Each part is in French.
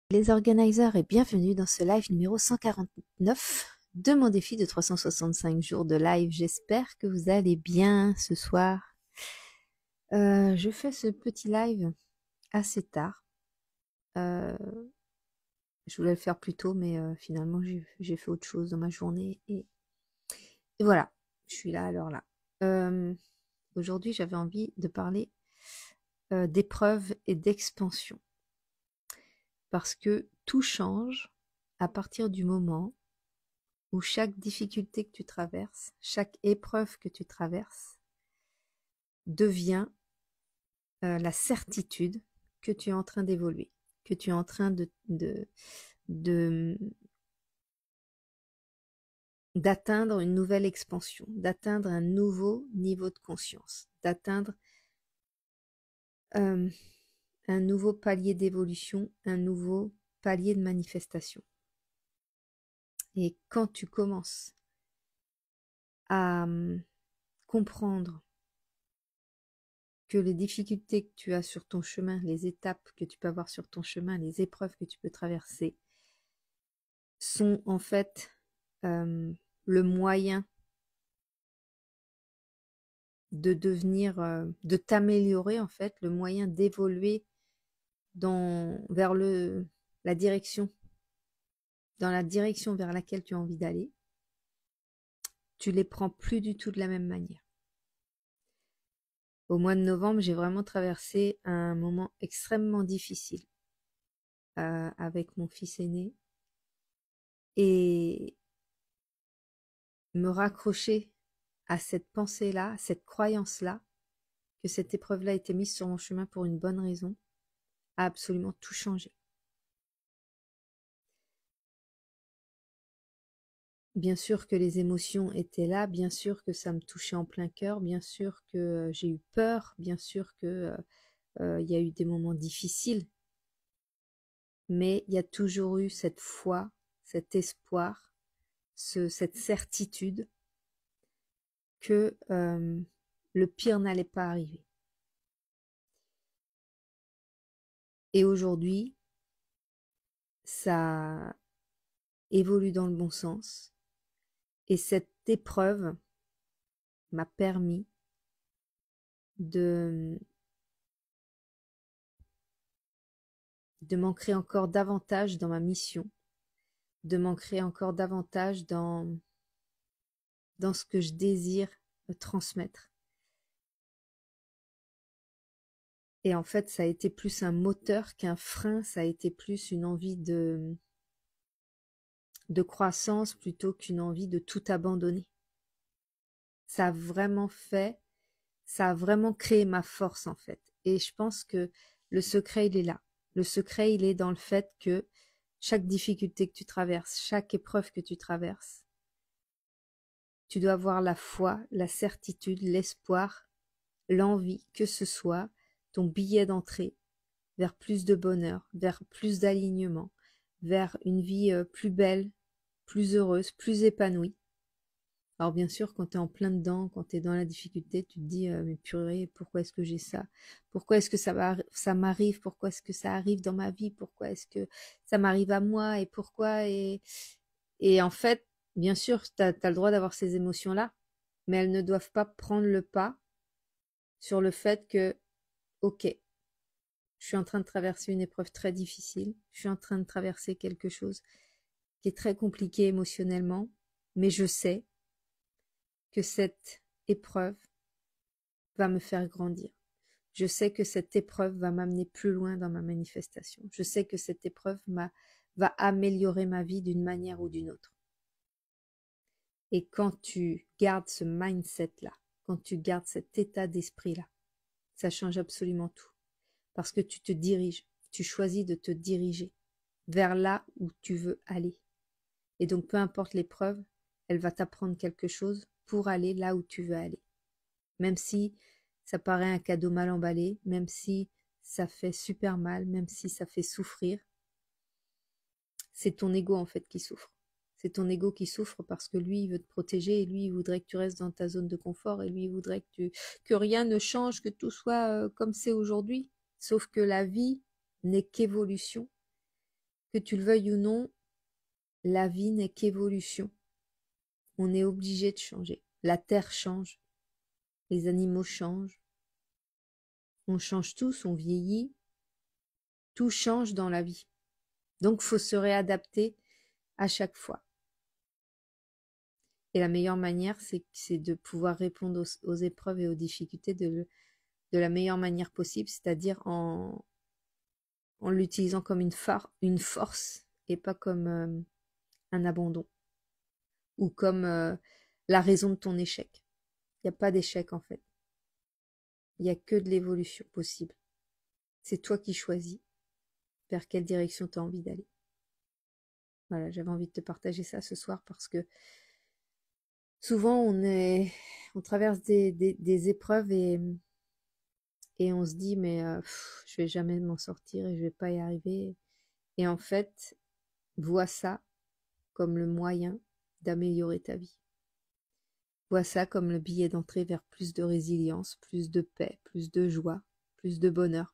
Les organisers et bienvenue dans ce live numéro 149 de mon défi de 365 jours de live. J'espère que vous allez bien ce soir. Je fais ce petit live assez tard. Je voulais le faire plus tôt, mais finalement j'ai fait autre chose dans ma journée. Et voilà, je suis là à l'heure là. Aujourd'hui, j'avais envie de parler d'épreuves et d'expansion. Parce que tout change à partir du moment où chaque difficulté que tu traverses, chaque épreuve que tu traverses, devient la certitude que tu es en train d'évoluer, que tu es en train d'atteindre une nouvelle expansion, d'atteindre un nouveau niveau de conscience, d'atteindre un nouveau palier d'évolution, un nouveau palier de manifestation. Et quand tu commences à comprendre que les difficultés que tu as sur ton chemin, les étapes que tu peux avoir sur ton chemin, les épreuves que tu peux traverser, sont en fait le moyen de devenir, de t'améliorer en fait, le moyen d'évoluer vers la direction, dans la direction vers laquelle tu as envie d'aller. Tu les prends plus du tout de la même manière. Au mois de novembre, j'ai vraiment traversé un moment extrêmement difficile avec mon fils aîné. Et me raccrocher à cette pensée-là, à cette croyance-là, que cette épreuve-là a été mise sur mon chemin pour une bonne raison, a absolument tout changé. Bien sûr que les émotions étaient là, bien sûr que ça me touchait en plein cœur, bien sûr que j'ai eu peur, bien sûr que y a eu des moments difficiles, mais il y a toujours eu cette foi, cet espoir, cette certitude que le pire n'allait pas arriver. Et aujourd'hui, ça évolue dans le bon sens. Et cette épreuve m'a permis de m'ancrer encore davantage dans ma mission, de m'ancrer encore davantage dans ce que je désire transmettre. Et en fait, ça a été plus un moteur qu'un frein, ça a été plus une envie de croissance plutôt qu'une envie de tout abandonner. Ça a vraiment créé ma force en fait. Et je pense que le secret, il est là. Le secret, il est dans le fait que chaque difficulté que tu traverses, chaque épreuve que tu traverses, tu dois avoir la foi, la certitude, l'espoir, l'envie que ce soit ton billet d'entrée vers plus de bonheur, vers plus d'alignement, vers une vie plus belle, plus heureuse, plus épanouie. Alors bien sûr, quand tu es en plein dedans, quand tu es dans la difficulté, tu te dis mais purée, pourquoi est-ce que j'ai ça? Pourquoi est-ce que ça m'arrive? Pourquoi est-ce que ça arrive dans ma vie? Pourquoi est-ce que ça m'arrive à moi? Et pourquoi? Et en fait, bien sûr, tu as le droit d'avoir ces émotions-là, mais elles ne doivent pas prendre le pas sur le fait que, ok, je suis en train de traverser une épreuve très difficile, je suis en train de traverser quelque chose qui est très compliqué émotionnellement, mais je sais que cette épreuve va me faire grandir. Je sais que cette épreuve va m'amener plus loin dans ma manifestation. Je sais que cette épreuve va améliorer ma vie d'une manière ou d'une autre. Et quand tu gardes ce mindset-là, quand tu gardes cet état d'esprit-là, ça change absolument tout. Parce que tu te diriges, tu choisis de te diriger vers là où tu veux aller. Et donc, peu importe l'épreuve, elle va t'apprendre quelque chose pour aller là où tu veux aller. Même si ça paraît un cadeau mal emballé, même si ça fait super mal, même si ça fait souffrir, c'est ton ego en fait qui souffre. C'est ton ego qui souffre parce que lui, il veut te protéger et lui, il voudrait que tu restes dans ta zone de confort et lui, il voudrait que rien ne change, que tout soit comme c'est aujourd'hui. Sauf que la vie n'est qu'évolution Que tu le veuilles ou non, la vie n'est qu'évolution. On est obligé de changer. La terre change, les animaux changent, on change tous, on vieillit, tout change dans la vie. Donc, faut se réadapter à chaque fois. Et la meilleure manière, c'est de pouvoir répondre aux épreuves et aux difficultés de la meilleure manière possible, c'est-à-dire en l'utilisant comme une force et pas comme un abandon ou comme la raison de ton échec. Il n'y a pas d'échec en fait. Il n'y a que de l'évolution possible. C'est toi qui choisis vers quelle direction tu as envie d'aller. Voilà, j'avais envie de te partager ça ce soir parce que souvent on traverse des épreuves et on se dit mais je vais jamais m'en sortir et je vais pas y arriver. Et en fait, vois ça comme le moyen d'améliorer ta vie. Vois ça comme le billet d'entrée vers plus de résilience, plus de paix, plus de joie, plus de bonheur.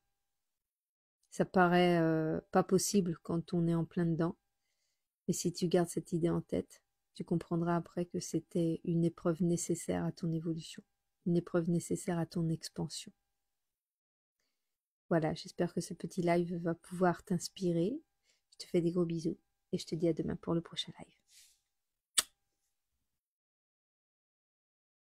Ça paraît pas possible quand on est en plein dedans, mais si tu gardes cette idée en tête, tu comprendras après que c'était une épreuve nécessaire à ton évolution, une épreuve nécessaire à ton expansion. Voilà, j'espère que ce petit live va pouvoir t'inspirer. Je te fais des gros bisous et je te dis à demain pour le prochain live.